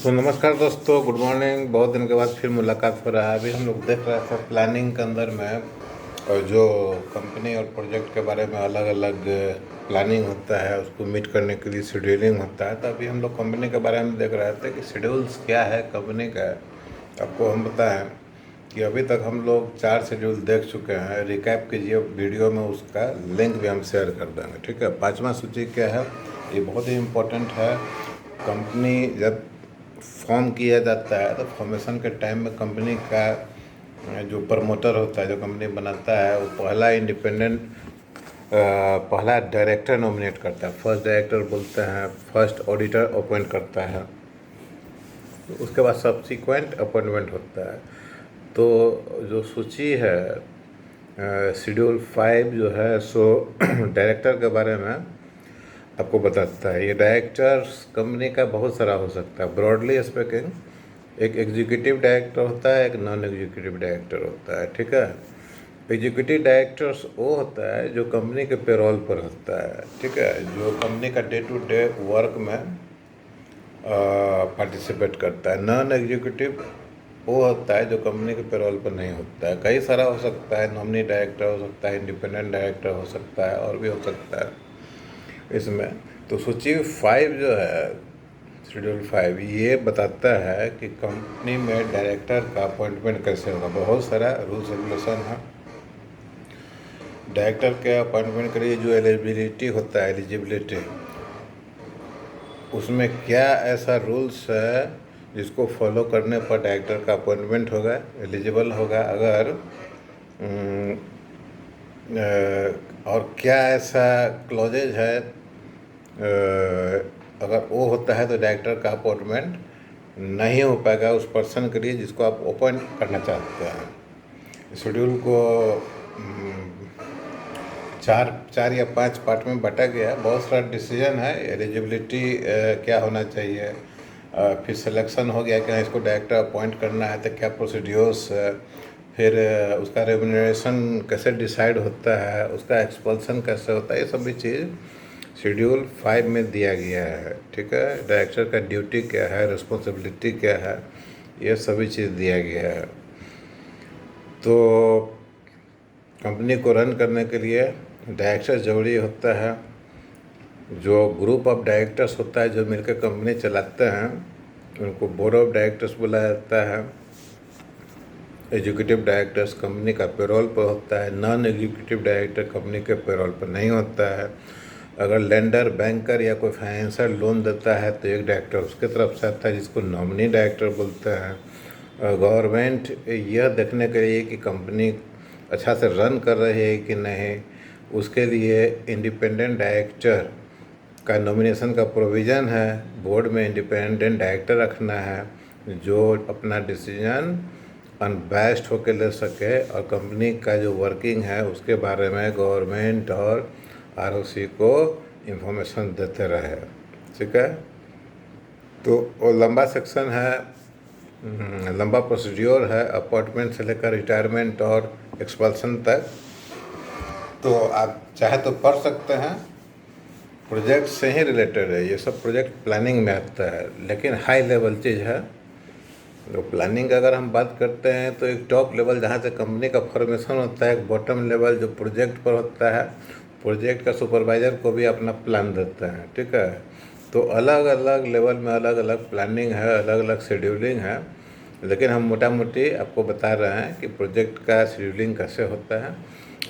तो नमस्कार दोस्तों, गुड मॉर्निंग। बहुत दिन के बाद फिर मुलाकात हो रहा है। अभी हम लोग देख रहे थे प्लानिंग के अंदर में और जो कंपनी और प्रोजेक्ट के बारे में अलग अलग प्लानिंग होता है, उसको मीट करने के लिए शेड्यूलिंग होता है। तो अभी हम लोग कंपनी के बारे में देख रहे थे कि शेड्यूल्स क्या है कंपनी का। आपको हम बताएं कि अभी तक हम लोग 4 शेड्यूल देख चुके हैं। रिकैप कीजिए वीडियो में, उसका लिंक भी हम शेयर कर देंगे, ठीक है। 5वां सूची क्या है, ये बहुत ही इम्पोर्टेंट है। कंपनी जब फॉर्म किया जाता है तो फॉर्मेशन के टाइम में कंपनी का जो प्रमोटर होता है, जो कंपनी बनाता है, वो पहला डायरेक्टर नॉमिनेट करता है। फर्स्ट डायरेक्टर बोलते हैं, फर्स्ट ऑडिटर अपॉइंट करता है, तो उसके बाद सब्सिक्वेंट अपॉइंटमेंट होता है। तो जो सूची है शेड्यूल 5 जो है सो डायरेक्टर के बारे में आपको बताता है। ये डायरेक्टर्स कंपनी का बहुत सारा हो सकता है। ब्रॉडली स्पीकिंग, एक एग्जीक्यूटिव डायरेक्टर होता है, एक नॉन एग्जीक्यूटिव डायरेक्टर होता है, ठीक है। एग्जीक्यूटिव डायरेक्टर्स वो होता है जो कंपनी के पेरोल पर होता है, ठीक है, जो कंपनी का डे टू डे वर्क में पार्टिसिपेट करता है। नॉन एग्जीक्यूटिव वो होता है जो कंपनी के पेरोल पर नहीं होता है। कई सारा हो सकता है, नॉमिनी डायरेक्टर हो सकता है, इंडिपेंडेंट डायरेक्टर हो सकता है, और भी हो सकता है इसमें। तो सूची 5 जो है, शेड्यूल 5, ये बताता है कि कंपनी में डायरेक्टर का अपॉइंटमेंट कैसे होगा। बहुत सारा रूल्स रेगुलेशन है। डायरेक्टर के अपॉइंटमेंट के लिए जो एलिजिबिलिटी होता है, एलिजिबिलिटी, उसमें क्या ऐसा रूल्स है जिसको फॉलो करने पर डायरेक्टर का अपॉइंटमेंट होगा, एलिजिबल होगा। अगर और क्या ऐसा क्लॉजेज है, अगर वो होता है तो डायरेक्टर का अपॉइंटमेंट नहीं हो पाएगा उस पर्सन के लिए जिसको आप अपॉइंट करना चाहते हैं। शेड्यूल को चार या 5 पार्ट में बांटा गया है। बहुत सारा डिसीजन है। एलिजिबिलिटी क्या होना चाहिए, फिर सिलेक्शन हो गया कि हाँ इसको डायरेक्टर अपॉइंट करना है तो क्या प्रोसीड्योर्स, फिर उसका रेम्यूनरेशन कैसे डिसाइड होता है, उसका एक्सपल्सन कैसे होता है, ये सभी चीज़ शेड्यूल 5 में दिया गया है, ठीक है। डायरेक्टर का ड्यूटी क्या है, रिस्पॉन्सिबिलिटी क्या है, ये सभी चीज़ दिया गया है। तो कंपनी को रन करने के लिए डायरेक्टर ज़रूरी होता है। जो ग्रुप ऑफ डायरेक्टर्स होता है जो मिलकर कंपनी चलाते हैं, उनको बोर्ड ऑफ डायरेक्टर्स बोला जाता है। एग्जीक्यूटिव डायरेक्टर्स कंपनी का पेरोल पर होता है। नॉन एग्जीक्यूटिव डायरेक्टर कंपनी के पेरोल पर नहीं होता है। अगर लेंडर, बैंकर या कोई फाइनेंशियल लोन देता है तो एक डायरेक्टर उसके तरफ से आता है जिसको नॉमिनी डायरेक्टर बोलते हैं। गवर्नमेंट यह देखने के लिए कि कंपनी अच्छा से रन कर रही है कि नहीं, उसके लिए इंडिपेंडेंट डायरेक्टर का नॉमिनेशन का प्रोविज़न है। बोर्ड में इंडिपेंडेंट डायरेक्टर रखना है जो अपना डिसीजन अनबैस्ड होकर ले सके और कंपनी का जो वर्किंग है उसके बारे में गवर्नमेंट और आरओसी को इंफॉर्मेशन देते रहे, ठीक है। तो वो लंबा सेक्शन है, लंबा प्रोसीड्योर है, अपॉइंटमेंट से लेकर रिटायरमेंट और एक्सपल्सन तक। तो आप चाहे तो पढ़ सकते हैं। प्रोजेक्ट से ही रिलेटेड है ये सब, प्रोजेक्ट प्लानिंग में आता है, लेकिन हाई लेवल चीज़ है। तो प्लानिंग अगर हम बात करते हैं तो एक टॉप लेवल जहाँ से कंपनी का फॉर्मेशन होता है, एक बॉटम लेवल जो प्रोजेक्ट पर होता है, प्रोजेक्ट का सुपरवाइज़र को भी अपना प्लान देता है, ठीक है। तो अलग अलग लेवल में अलग अलग प्लानिंग है, अलग अलग शेड्यूलिंग है, लेकिन हम मोटा मोटी आपको बता रहे हैं कि प्रोजेक्ट का शेड्यूलिंग कैसे होता है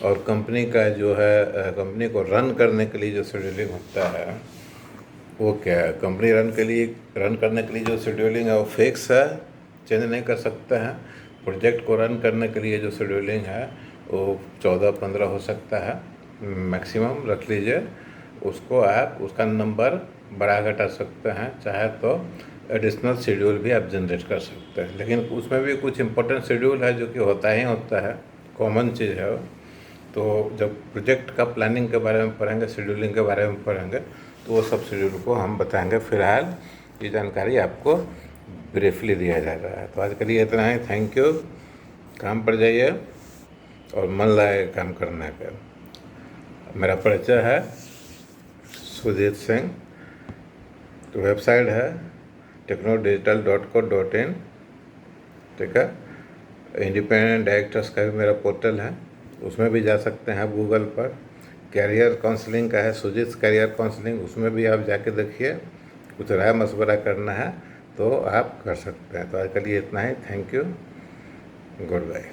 और कंपनी का जो है कंपनी को रन करने के लिए जो शेड्यूलिंग होता है वो क्या है। कंपनी रन करने के लिए जो शेड्यूलिंग है वो फिक्स है, चेंज नहीं कर सकते हैं। प्रोजेक्ट को रन करने के लिए जो शेड्यूलिंग है वो 14-15 हो सकता है, मैक्सिमम रख लीजिए। उसको आप उसका नंबर बढ़ा घटा सकते हैं, चाहे तो एडिशनल शेड्यूल भी आप जनरेट कर सकते हैं। लेकिन उसमें भी कुछ इंपॉर्टेंट शेड्यूल है जो कि होता ही होता है, कॉमन चीज़ है वो। तो जब प्रोजेक्ट का प्लानिंग के बारे में पढ़ेंगे, शेड्यूलिंग के बारे में पढ़ेंगे, तो वो सब शेड्यूल को हम बताएंगे। फिलहाल ये जानकारी आपको ब्रीफली दिया जा रहा है। तो आज के लिए इतना ही। Thank you. काम पर जाइए और मन लगे काम करने का। मेरा परिचय है सुजीत सिंह। तो वेबसाइट है technodigital.co.in, ठीक है। इंडिपेंडेंट डायरेक्टर्स का भी मेरा पोर्टल है, उसमें भी जा सकते हैं आप। गूगल पर कैरियर काउंसलिंग का है, सुजीत कैरियर काउंसलिंग, उसमें भी आप जाके देखिए। कुछ राय मशवरा करना है तो आप कर सकते हैं। तो आज के लिए इतना ही। Thank you, good bye.